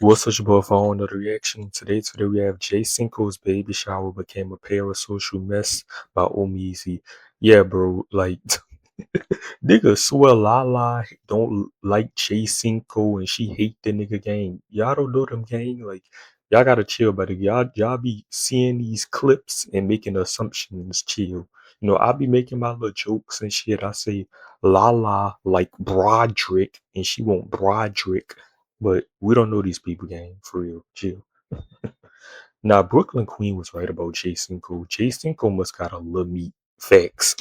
What's such a for another reaction? Today we have Cinco's baby shower became a parasocial mess by Omeezy. Yeah, bro, like nigga swear Lala don't like Cinco and she hate the nigga gang. Y'all don't know them gang. Like y'all gotta chill, but y'all be seeing these clips and making assumptions. Chill. You know, I be making my little jokes and shit. I say Lala like Broderick and she want Broderick. But we don't know these people, gang. For real. Chill. Now, Brooklyn Queen was right about Cinco. Cinco must got a little meat. Facts.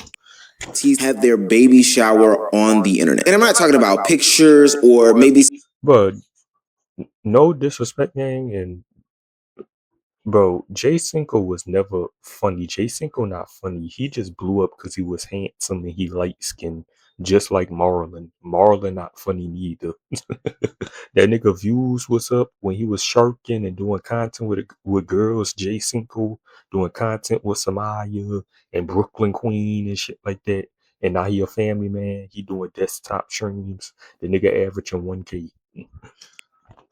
Have their baby shower on the internet. And I'm not talking about pictures or maybe. But no disrespect, gang, and bro, Cinco was never funny. Cinco not funny. He just blew up because he was handsome and he light skinned, just like Marlon. Marlon not funny neither. That nigga views was up when he was sharking and doing content with girls. Cinco doing content with Samaya and Brooklyn Queen and shit like that. And now he a family man. He doing desktop streams. The nigga averaging 1K.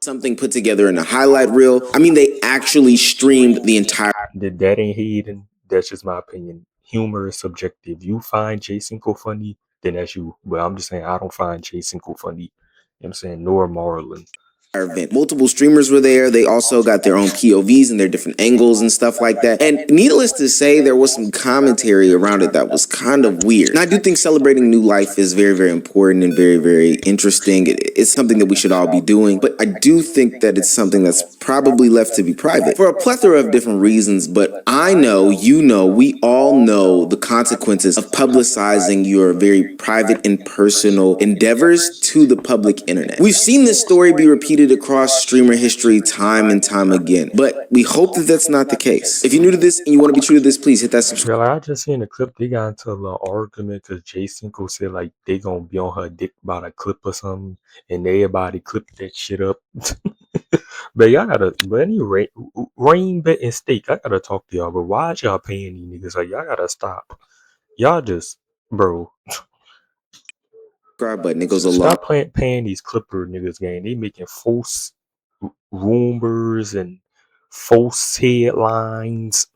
Something put together in a highlight reel. I mean, they actually streamed the entire. That ain't hating. That's just my opinion. Humor is subjective. You find Cinco funny, then that's you. But I'm just saying I don't find Cinco funny. You know what I'm saying? Nor Marlon. Event. Multiple streamers were there. They also got their own POVs and their different angles and stuff like that. And needless to say, there was some commentary around it that was kind of weird. And I do think celebrating new life is very, very important and very, very interesting. It's something that we should all be doing. But I do think that it's something that's probably left to be private for a plethora of different reasons. But I know, you know, we all know the consequences of publicizing your very private and personal endeavors to the public internet. We've seen this story be repeated across streamer history time and time again, but we hope that that's not the case. If you're new to this and you want to be true to this, please hit that subscribe. Girl, I just seen a clip. They got into a little argument because Cinco said like they gonna be on her dick about a clip or something, and everybody clipped that shit up. But y'all gotta, but anyway, rain bet and steak. I gotta talk to y'all. But why is y'all paying these niggas? Like y'all gotta stop. Y'all just, bro. Button. It goes a lot. Stop paying these Clipper niggas game. They making false rumors and false headlines.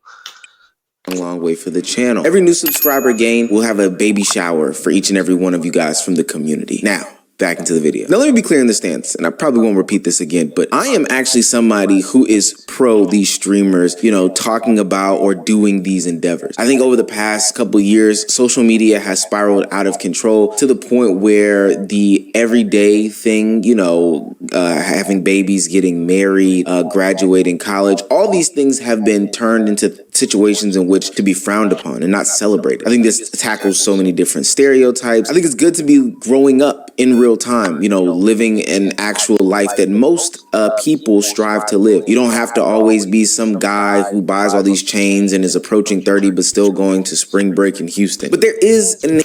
A long way for the channel. Every new subscriber gain will have a baby shower for each and every one of you guys from the community. Now, back into the video. Now, let me be clear in the stance, and I probably won't repeat this again, but I am actually somebody who is pro these streamers, you know, talking about or doing these endeavors. I think over the past couple years, social media has spiraled out of control to the point where the everyday thing, you know, having babies, getting married, graduating college, all these things have been turned into situations in which to be frowned upon and not celebrated. I think this tackles so many different stereotypes. I think it's good to be growing up in real time, you know, living an actual life that most people strive to live. You don't have to always be some guy who buys all these chains and is approaching 30 but still going to spring break in Houston. But there is an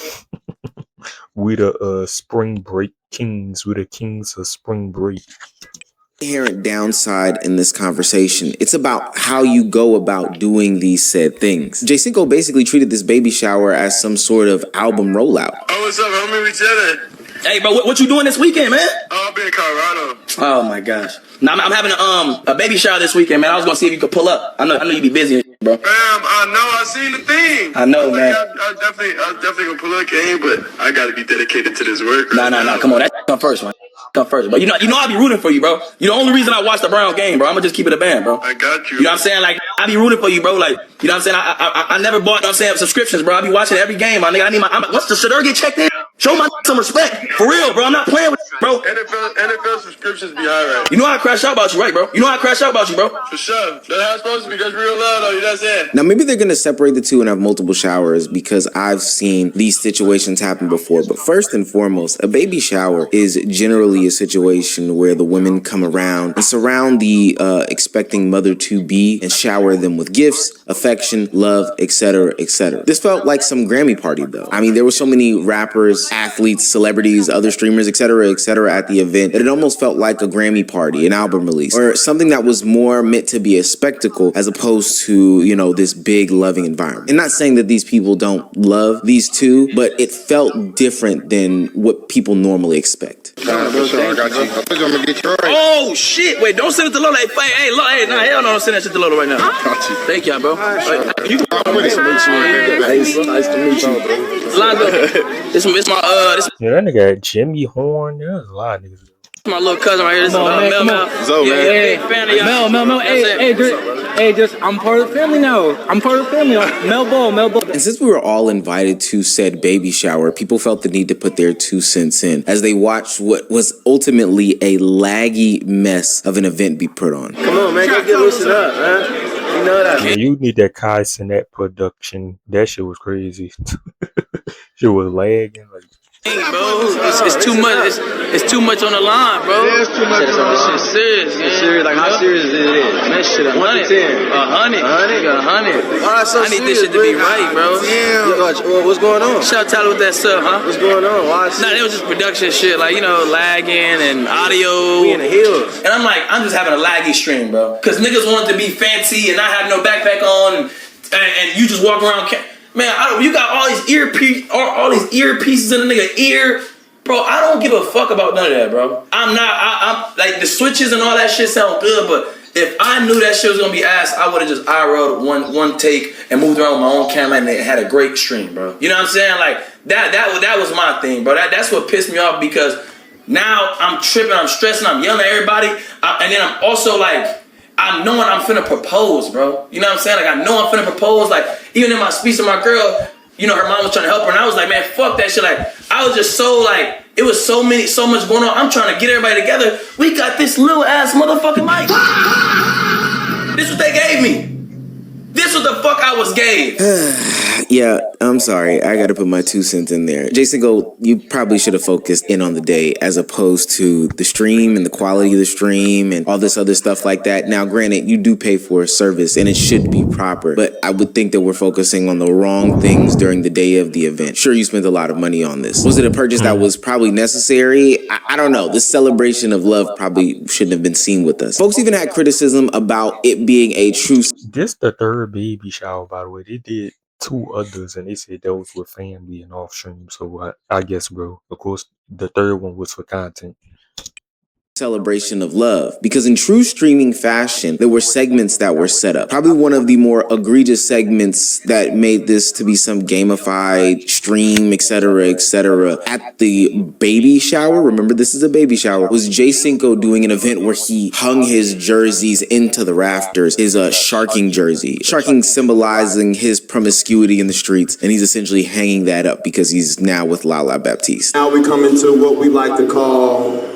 we the spring break kings. We the kings of spring break. Inherent downside in this conversation. It's about how you go about doing these said things. Cinco basically treated this baby shower as some sort of album rollout. Oh, what's up, homie? We chillin'. Hey, bro, what you doing this weekend, man? Oh, I'll be in Colorado. Oh my gosh. Now I'm having a baby shower this weekend, man. I was gonna see if you could pull up. I know you be busy, bro. I know. I seen the thing. I know, man. I definitely gonna pull up, game, but I gotta be dedicated to this work. Nah. Come on, that come first, man. Come first, but you know I be rooting for you, bro. You the only reason I watch the Browns game, bro. I'm gonna just keep it a band, bro. I got you. You know what I'm saying? Like I be rooting for you, bro. Like you know what I'm saying? I never bought, you know what I'm saying, subscriptions, bro. I be watching every game, my nigga. I need what's the should I get checked in? Show my some respect, for real, bro. I'm not playing with you, bro. NFL subscriptions be alright. You know how I crash out about you, right, bro? You know how I crash out about you, bro. For sure. That's how it's supposed to be. That's real love, though. You know what I'm saying? Now, maybe they're going to separate the two and have multiple showers because I've seen these situations happen before. But first and foremost, a baby shower is generally a situation where the women come around and surround the expecting mother-to-be and shower them with gifts, affection, love, etc., etc. This felt like some Grammy party, though. I mean, there were so many rappers rappers, athletes, celebrities, other streamers, etc., at the event, that it almost felt like a Grammy party, an album release, or something that was more meant to be a spectacle as opposed to, you know, this big loving environment. And not saying that these people don't love these two, but it felt different than what people normally expect. Oh shit! Wait, don't send it to Lola. Hey, Lola, hey, nah, hell no, don't send that shit to Lola right now. Thank y'all, bro. You Nice to meet you, bro. Lonzo, this my Yeah, that nigga had Jimmy Horn. There's a lot of niggas. my little cousin right here. This is Mel. So, Yeah, man. big fan of y'all. Mel, just I'm part of the family now. I'm part of the family. Mel Ball. And since we were all invited to said baby shower, people felt the need to put their 2 cents in as they watched what was ultimately a laggy mess of an event be put on. Come on, man, go get loosened up, man. You know that. Yeah, you need that Kai Cenat production. That shit was crazy. Shit was lagging. Like, Bro, it's too much. It's too much on the line, bro. Yeah, it's too much on the This line. shit serious, man. Serious, like how serious is it? Man, that shit 100. 10. 100. 100. Why so I need this shit to be right, bro. Damn. What's going on? Shout out Tyler with that stuff, huh? What's going on? Why? Nah, it was just production shit, like, you know, lagging and audio. We in the hills. And I'm like, I'm just having a laggy stream, bro. Cause niggas wanted to be fancy and not have no backpack on, and you just walk around. Man, you got all these earpieces in the nigga ear. Bro, I don't give a fuck about none of that, bro. I'm like, the switches and all that shit sound good, but if I knew that shit was gonna be ass, I would've just IRL'd one take and moved around with my own camera and had a great stream, bro. You know what I'm saying? Like, that was my thing, bro. That's what pissed me off, because now I'm tripping, I'm stressing, I'm yelling at everybody, and then I'm also like, I'm knowing I'm finna propose, bro. You know what I'm saying? Like, I know I'm finna propose. Like, even in my speech to my girl, you know, her mom was trying to help her, and I was like, man, fuck that shit. Like, I was just so, like, it was so much going on. I'm trying to get everybody together. We got this little ass motherfucking mic. This is what they gave me. This was the fuck I was gave. Yeah, I'm sorry. I gotta put my 2 cents in there. Cinco, you probably should have focused in on the day as opposed to the stream and the quality of the stream and all this other stuff like that. Now, granted, you do pay for a service and it should be proper, but I would think that we're focusing on the wrong things during the day of the event. Sure, you spent a lot of money on this. Was it a purchase that was probably necessary? I don't know. This celebration of love probably shouldn't have been seen with us. Folks even had criticism about it being a true... this the third baby shower, by the way. They did 2 others, and they said those were family and off stream. So I guess, bro, of course, the third one was for content. Celebration of love, because in true streaming fashion there were segments that were set up, probably one of the more egregious segments that made this to be some gamified stream, etc., at the baby shower. Remember, this is a baby shower. Was Cinco doing an event where he hung his jerseys into the rafters, his sharking jersey, sharking symbolizing his promiscuity in the streets, and he's essentially hanging that up because he's now with Lala Baptiste. Now we come into what we like to call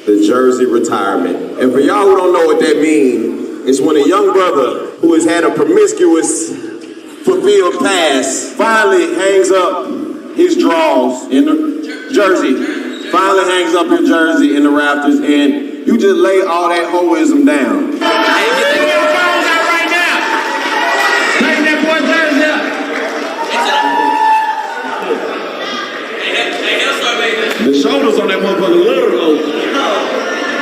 the jersey retirement. And for y'all who don't know what that means, it's when a young brother who has had a promiscuous fulfilled past finally hangs up his drawers in the jersey, finally hangs up his jersey in the rafters, and you just lay all that hoism down. The shoulders on that motherfucker literal.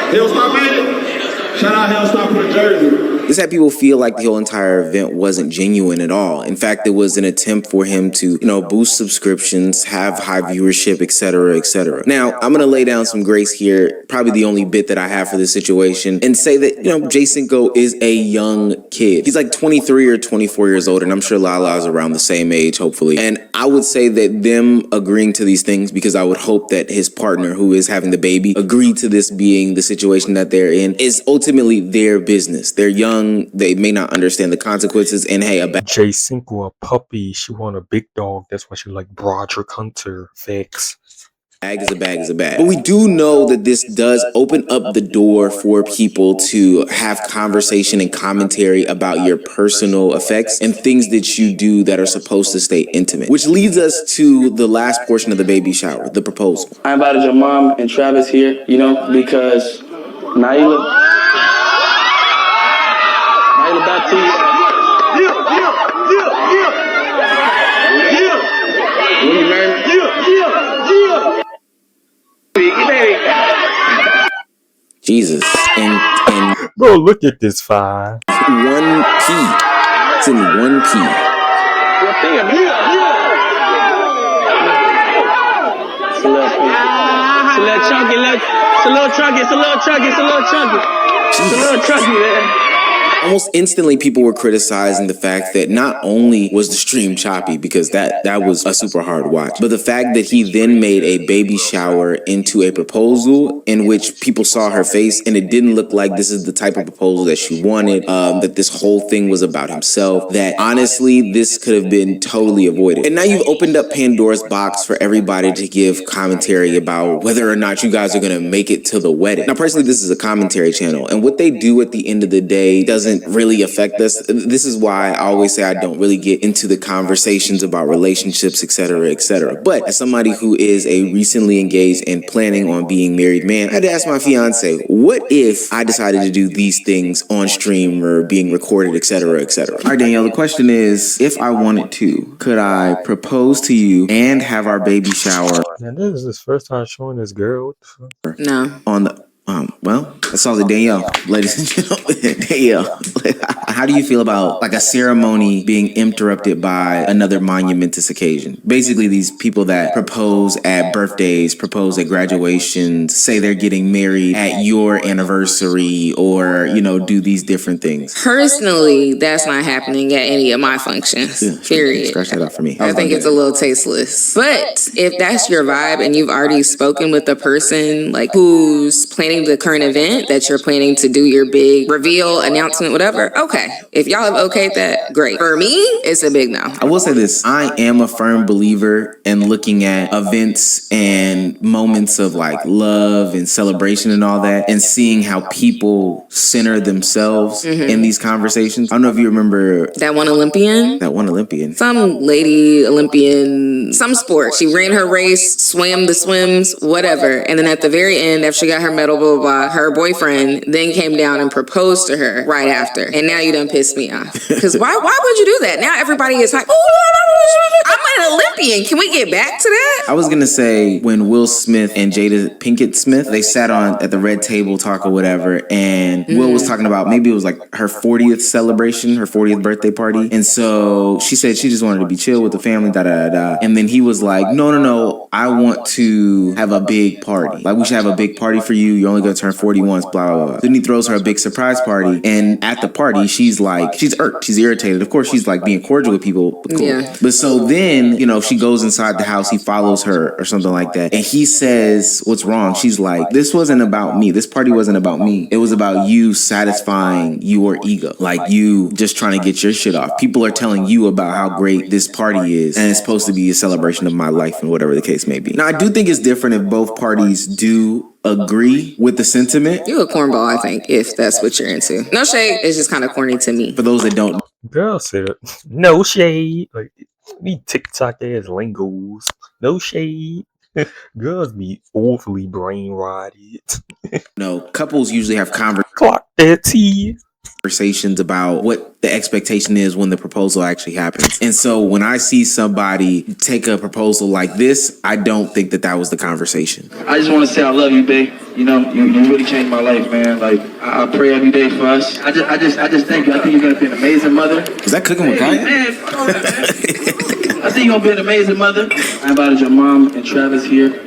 Hellstar made it. Shout out Hellstar for the jersey. This had people feel like the whole entire event wasn't genuine at all. In fact, it was an attempt for him to, boost subscriptions, have high viewership, etc. Now, I'm going to lay down some grace here, probably the only bit that I have for this situation, and say that, Cinco is a young kid. He's like 23 or 24 years old, and I'm sure Lala is around the same age, hopefully. And I would say that them agreeing to these things, because I would hope that his partner, who is having the baby, agreed to this being the situation that they're in, is ultimately their business. They're young. They may not understand the consequences, and hey, Cinco a puppy. She want a big dog. That's why she like Broderick Hunter. Facts. bag is a bag is a bag. But we do know that this does open up the door for people to have conversation and commentary about your personal effects and things that you do that are supposed to stay intimate. Which leads us to the last portion of the baby shower, the proposal. I invited your mom and Travis here, because Naila Baptiste. Will you marry me? Jesus. And Bro, look at this fire. 1P. It's in 1P. It's a little chunky, it's a little chunky, it's a little chunky, it's a little chunky. It's a little chunky, man. Almost instantly, people were criticizing the fact that not only was the stream choppy, because that was a super hard watch, but the fact that he then made a baby shower into a proposal in which people saw her face and it didn't look like this is the type of proposal that she wanted, that this whole thing was about himself, that honestly, this could have been totally avoided. And now you've opened up Pandora's box for everybody to give commentary about whether or not you guys are going to make it to the wedding. Now, personally, this is a commentary channel, and what they do at the end of the day doesn't really affect us. This is why I always say I don't really get into the conversations about relationships, etc., etc. But as somebody who is a recently engaged and planning on being married man, I had to ask my fiance, what if I decided to do these things on stream or being recorded, etc., etc.? All right, Danielle, the question is, if I wanted to, could I propose to you and have our baby shower? Man, this is his first time showing this girl. What the fuck? No. On the well, that's all the Danielle, ladies and gentlemen. Danielle, how do you feel about like a ceremony being interrupted by another monumentous occasion? Basically, these people that propose at birthdays, propose at graduations, say they're getting married at your anniversary, or do these different things. Personally, that's not happening at any of my functions. Period. Scratch that out for me. I think it's a little tasteless. But if that's your vibe and you've already spoken with the person like who's planning the current event that you're planning to do your big reveal, announcement, whatever, okay. If y'all have okayed that, great. For me, it's a big no. I will say this, I am a firm believer in looking at events and moments of like love and celebration and all that, and seeing how people center themselves in these conversations. I don't know if you remember That one Olympian? Some lady Olympian, some sport. She ran her race, swam the swims, whatever. And then at the very end, after she got her medal, blah, blah, blah, her boyfriend then came down and proposed to her right after. And now you done pissed me off. Because why would you do that? Now everybody is like, oh, I'm an Olympian. Can we get back to that? I was gonna say when Will Smith and Jada Pinkett Smith, they sat at the red table talk or whatever, and Will was talking about maybe it was like her 40th celebration, her 40th birthday party. And so she said she just wanted to be chill with the family, And then he was like, no, I want to have a big party. Like, we should have a big party for you. You're only gonna turn 40 once, blah, blah, blah. Then he throws her a big surprise party. And at the party, she's like, she's irked, she's irritated. Of course, she's like being cordial with people. But cool. Yeah. But so then, she goes inside the house, he follows her or something like that. And he says, what's wrong? She's like, this wasn't about me. This party wasn't about me. It was about you satisfying your ego. Like you just trying to get your shit off. People are telling you about how great this party is. And it's supposed to be a celebration of my life and whatever the case may be. Now, I do think it's different if both parties do agree with the sentiment. You a cornball, I think, if that's what you're into. No shade, it's just kind of corny to me. For those that don't, Girl said it. No shade. Like, me TikTok ass lingos. No shade. Girls be awfully brain rotted. couples usually have Clock that T. conversations about what the expectation is when the proposal actually happens. And so when I see somebody take a proposal like this, I don't think that was the conversation. I just want to say I love you, babe. You really changed my life, man. Like, I pray every day for us. I just thank you. I think you're gonna be an amazing mother. Is that cooking with Kanye? Man, I think you're gonna be an amazing mother. I invited your mom and Travis here.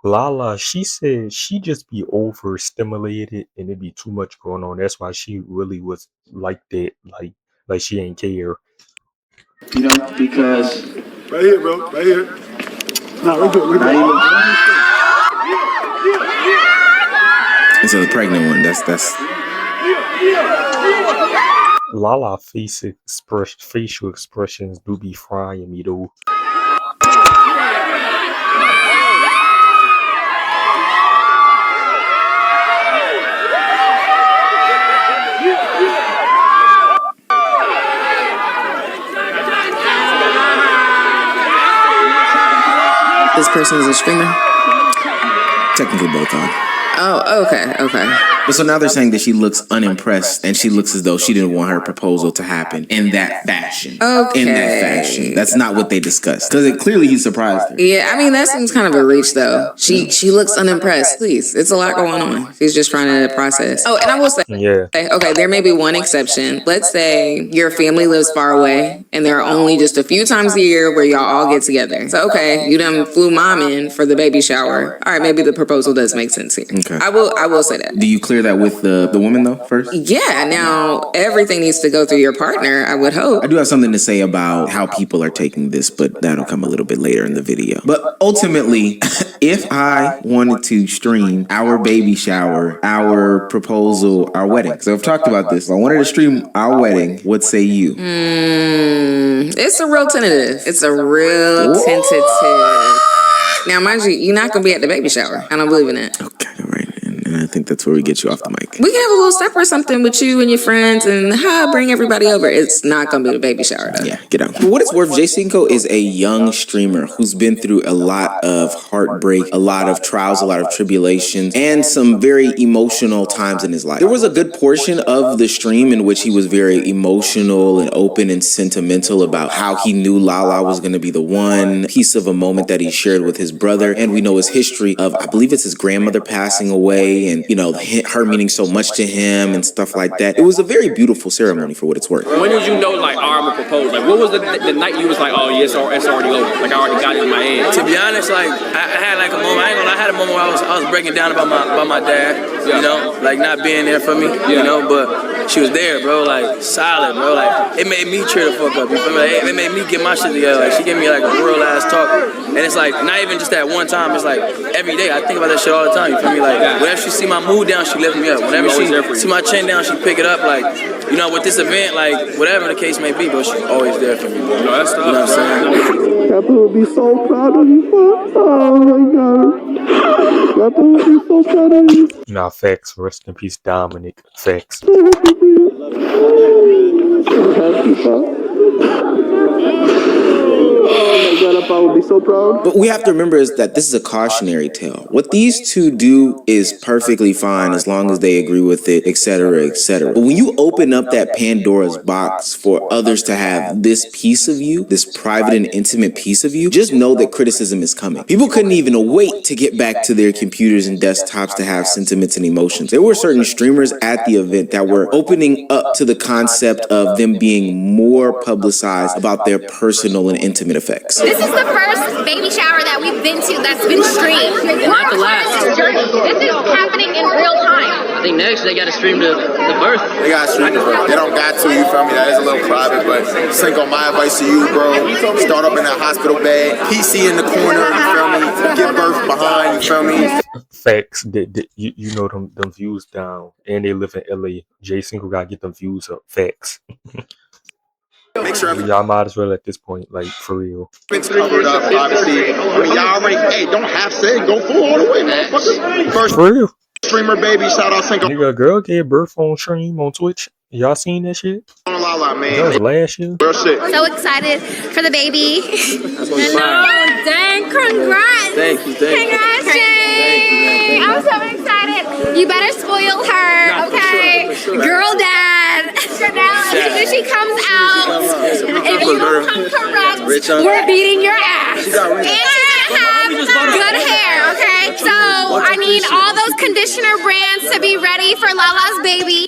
Lala, she said she just be overstimulated and it be too much going on. That's why she really was like that, like she ain't care. Because Right here, bro. Right here. no, we're good. And so the pregnant one, that's Lala facial expressions do be frying me though. This person is a streamer? technically both on. Oh, okay. But so now they're saying that she looks unimpressed and she looks as though she didn't want her proposal to happen in that fashion. Okay. In that fashion. That's not what they discussed. Because clearly he surprised her. Yeah, I mean, that seems kind of a reach, though. She looks unimpressed. Please, it's a lot going on. She's just trying to process. Oh, and I will say, Yeah. okay, there may be one exception. Let's say your family lives far away and there are only just a few times a year where y'all all get together. So, okay, you done flew mom in for the baby shower. All right, maybe the proposal does make sense here. Okay. I will say that. Do you clear that with the woman, though, first? Yeah, now everything needs to go through your partner, I would hope. I do have something to say about how people are taking this, but that'll come a little bit later in the video. But ultimately, if I wanted to stream our baby shower, our proposal, our wedding, so I've talked about this. If I wanted to stream our wedding, what say you? It's a real tentative. It's a real tentative. Now, mind you, you're not going to be at the baby shower. I don't believe in it. Okay, all right. And I think that's where we get you off the mic. We can have a little step or something with you and your friends and bring everybody over. It's not going to be the baby shower, though. Yeah, get out. For what it's worth, Cinco is a young streamer who's been through a lot of heartbreak, a lot of trials, a lot of tribulations, and some very emotional times in his life. There was a good portion of the stream in which he was very emotional and open and sentimental about how he knew Lala was going to be the one, piece of a moment that he shared with his brother. And we know his history of, I believe it's his grandmother passing away and, you know, her meaning so much to him and stuff like that. It was a very beautiful ceremony for what it's worth. When did you know, like, I'm gonna propose? Like, what was the night you was like, oh, yeah, it's already over? Like, I already got it in my head. To be honest, like I had like a moment. I ain't gonna lie, I had a moment where I was breaking down about my dad. Yeah. You know, like not being there for me. You know, but she was there, bro. Like solid, bro. Like it made me cheer the fuck up. You feel me? Like, it made me get my shit together. Like she gave me like a real ass talk, and it's like not even just that one time. It's like every day. I think about that shit all the time. You feel me? Like whenever she see my mood down, she lift me up. Whenever she see my chin down, she pick it up. Like you know, with this event, like whatever the case may be, but she's always there for me, bro. You know, that's tough. You know what I'm saying? Papa would be so proud of you, Papa. Oh my God. Papa would be so proud of you. Nah, facts. Rest in peace, Dominic. Facts. Oh my God, Papa would be so proud. But we have to remember is that this is a cautionary tale. What these two do is perfectly fine as long as they agree with it, etc., etc. But when you open up that Pandora's box for others to have this piece of you, this private and intimate piece of you, just know that criticism is coming. People couldn't even wait to get back to their computers and desktops to have sentiments and emotions. There were certain streamers at the event that were opening up to the concept of them being more publicized about their personal and intimate effects. This is the first baby shower that we've been to that's been streamed. Not the last. This is happening in real time. I think next they gotta stream the birth. They got streaming, bro. They don't got to, you feel me? That is a little private, but Cinco, my advice to you, bro, start up in that hospital bed, PC in the corner, you feel me? Give birth behind, you feel me? Facts. You know them views down, and they live in LA. Cinco gotta get them views up. Facts. Make sure Y'all might as well at this point, like for real. everything's covered up, obviously. I mean, y'all already, hey, don't half say it, go full all the way, motherfucker. First For real. streamer baby, shout out Cinco. Nigga, a girl gave birth on stream on Twitch. Y'all seen that shit? Lala, That man. was last year. Real shit. So excited for the baby. That's what we find. Dang, congrats. Thank you. Congrats, Jay. I'm so excited. You better spoil her, okay? For sure. Girl dad. When she comes out, if you don't come correct, we're beating your ass. And she's gonna have good hair, okay? So I need all those conditioner brands to be ready for Lala's baby.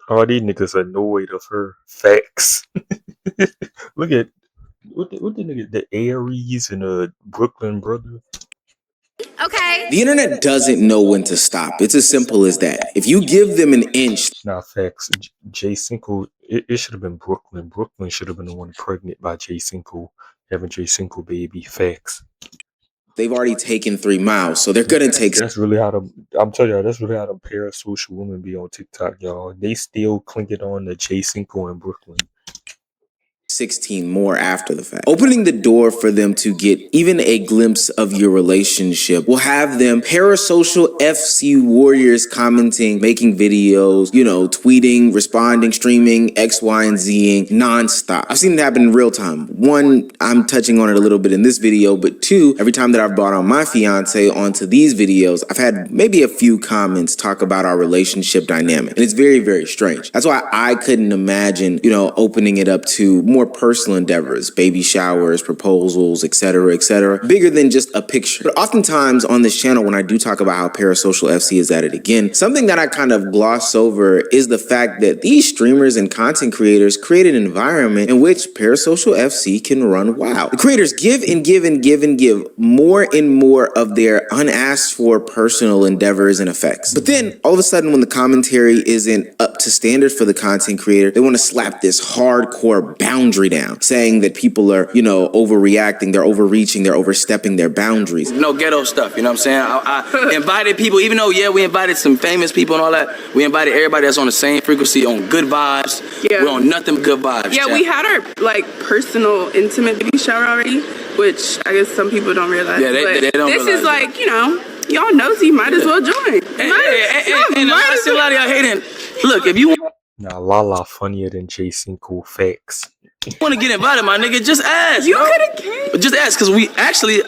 All these niggas annoyed of her. Facts. Look at what the nigga, the Aries and the Brooklyn brother. Okay. The internet doesn't know when to stop. It's as simple as that. If you give them an inch, Nah, facts. Cinco, it should have been Brooklyn. Brooklyn should have been the one pregnant by Cinco, having Cinco baby. Facts. they've already taken 3 miles, so they're gonna take. That's really how I'm telling y'all, that's really how them parasocial women be on TikTok, y'all. They still clinking on the Cinco in Brooklyn. 16 more after the fact. Opening the door for them to get even a glimpse of your relationship will have them parasocial FC warriors commenting, making videos, tweeting, responding, streaming, X, Y, and Zing nonstop. I've seen it happen in real time. One, I'm touching on it a little bit in this video, but two, every time that I've brought on my fiance onto these videos, I've had maybe a few comments talk about our relationship dynamic. And it's very, very strange. That's why I couldn't imagine, opening it up to more personal endeavors, baby showers, proposals, etc., etc., bigger than just a picture. But oftentimes on this channel, when I do talk about how Parasocial FC is at it again, something that I kind of gloss over is the fact that these streamers and content creators create an environment in which Parasocial FC can run wild. The creators give and give and give and give more and more of their unasked for personal endeavors and effects. But then all of a sudden, when the commentary isn't up to standard for the content creator, they want to slap this hardcore boundary down, saying that people are, overreacting, they're overreaching, they're overstepping their boundaries. No ghetto stuff, you know what I'm saying? I invited people, even though, we invited some famous people and all that, we invited everybody that's on the same frequency, on good vibes. Yeah. We're on nothing but good vibes. Yeah, we had our, personal, intimate baby shower already, which I guess some people don't realize. Yeah, they don't this realize is y'all nosy, might as well join. And I see a lot of y'all hating. Look, if you Nah, Lala funnier than Cinco. Facts. want to get invited, my nigga, just ask. You could have came. Just ask, because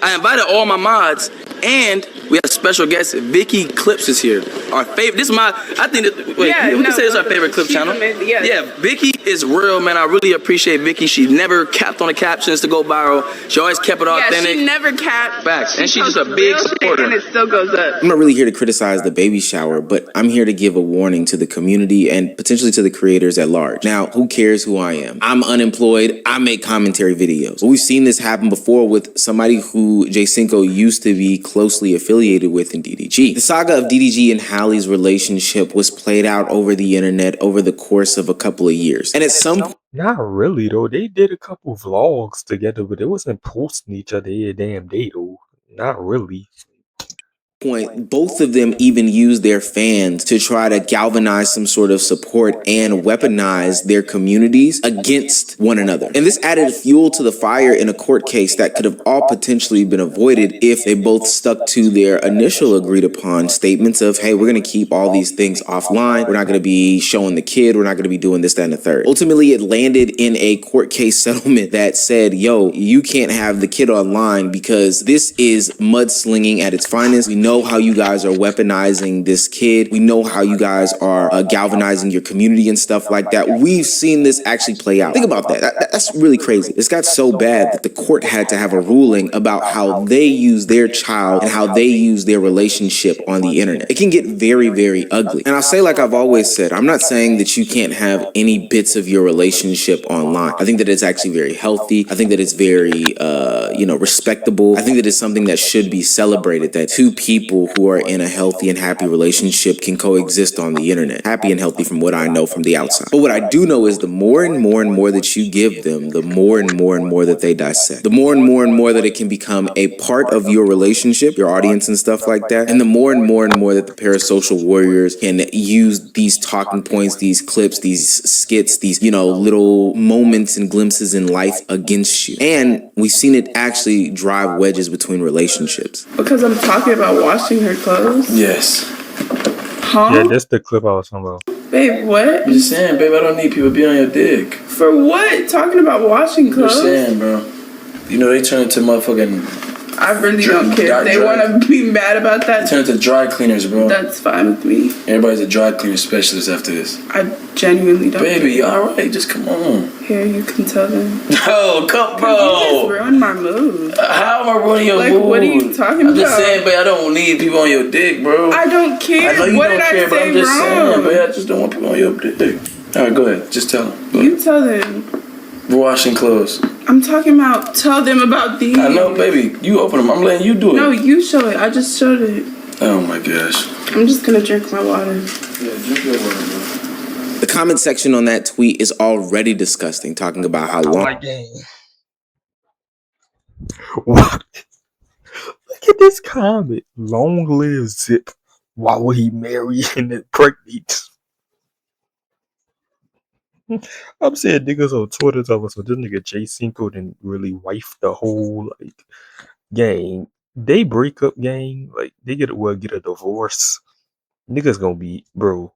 I invited all my mods, and we have a special guest. Vicky Clips is here. Our favorite. This is my. I think that. Wait, we can say this is our favorite clip channel. Yeah, Vicky is real, man. I really appreciate Vicky. She never capped on the captions to go viral. She always kept it authentic. Yeah, she never capped. Facts, and she's just a big supporter. And it still goes up. I'm not really here to criticize the baby shower, but I'm here to give a warning to the community and potentially to the creators at large. Now, who cares who I am? I'm unemployed. I make commentary videos. But we've seen this happen before with somebody who Cinco used to be closely affiliated with in DDG. The saga of DDG and Hallie's relationship was played out over the internet over the course of a couple of years. And at some point, Not really though. They did a couple vlogs together, but it wasn't posting each other every damn day though. Not really. both of them even used their fans to try to galvanize some sort of support and weaponize their communities against one another. And this added fuel to the fire in a court case that could have all potentially been avoided if they both stuck to their initial agreed upon statements of, hey, we're going to keep all these things offline. We're not going to be showing the kid. We're not going to be doing this, that, and the third. Ultimately, it landed in a court case settlement that said, yo, you can't have the kid online because this is mudslinging at its finest. We know how you guys are weaponizing this kid. We know how you guys are galvanizing your community and stuff like that. We've seen this actually play out. Think about that. That's really crazy. This got so bad that the court had to have a ruling about how they use their child and how they use their relationship on the internet. It can get very, very ugly. And I'll say, like I've always said, I'm not saying that you can't have any bits of your relationship online. I think that it's actually very healthy. I think that it's very, respectable. I think that it's something that should be celebrated, that two people who are in a healthy and happy relationship can coexist on the internet. Happy and healthy from what I know from the outside. But what I do know is the more and more and more that you give them, the more and more and more that they dissect. The more and more that it can become a part of your relationship, your audience and stuff like that. And the more and more that the Parasocial warriors can use these talking points, these clips, these skits, these, little moments and glimpses in life against you. And we've seen it actually drive wedges between relationships. Because I'm talking about washing her clothes? Yes. Huh? Yeah, that's the clip I was talking about. Babe, what? I'm just saying, babe, I don't need people to be on your dick. For what? Talking about washing clothes? I'm just saying, bro. They turn into motherfucking... I really don't care. If they want to be mad about that, turn into dry cleaners, bro. That's fine with me. Everybody's a dry cleaner specialist after this. I genuinely don't. Baby, alright, just come on. Here, you can tell them. No, come, bro. You just ruined my mood. How am I ruining your mood? What are you talking about? I'm just saying, babe, I don't need people on your dick, bro. I don't care. I know you what don't did care, I but say I'm just wrong? saying, babe, I just don't want people on your dick. Alright, go ahead. Just tell them. You tell them. We're washing clothes. I'm talking about tell them about these. I know, baby. You open them. I'm letting you do it. No, you show it. I just showed it. Oh my gosh. I'm just gonna drink my water. Yeah, drink your water, bro. The comment section on that tweet is already disgusting, talking about how long. What? Look at this comment. Long live Zip. Why would he marry and pregnant? I'm saying niggas on Twitter talking so this nigga Cinco didn't really wife the whole gang. they break up, gang. Like they get a divorce. Niggas gonna be, bro.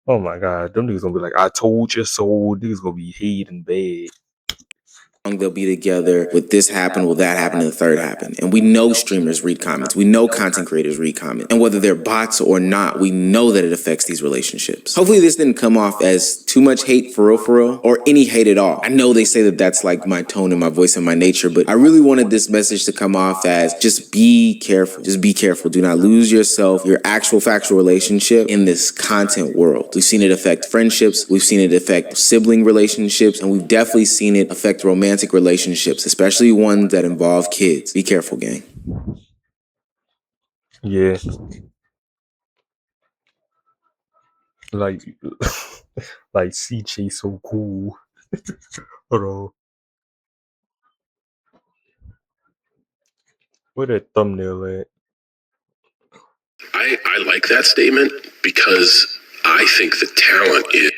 Oh my god, them niggas gonna be like, I told you so. Niggas gonna be hating bad. They'll be together. Will this happen? Will that happen? And the third happen? And we know streamers read comments. We know content creators read comments. And whether they're bots or not, we know that it affects these relationships. Hopefully this didn't come off as too much hate for real, or any hate at all. I know they say that that's like my tone and my voice and my nature, but I really wanted this message to come off as just be careful. Just be careful. Do not lose yourself, your actual factual relationship in this content world. We've seen it affect friendships. We've seen it affect sibling relationships. And we've definitely seen it affect romantic relationships, especially ones that involve kids. Be careful, gang. Yeah. Like, like CJ so cool. Hold on. Where that thumbnail at? I like that statement because I think the talent is.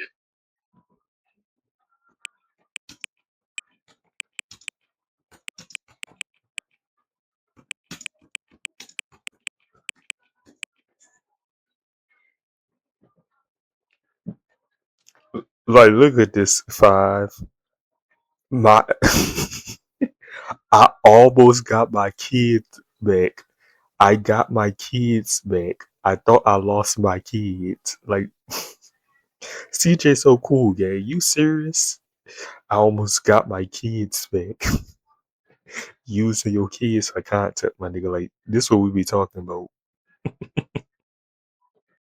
Like, look at this 5. My I almost got my kids back. I got my kids back. I thought I lost my kids. Like CJ so cool, gang. You serious? I almost got my kids back. Using your kids for content, my nigga. Like this what we be talking about.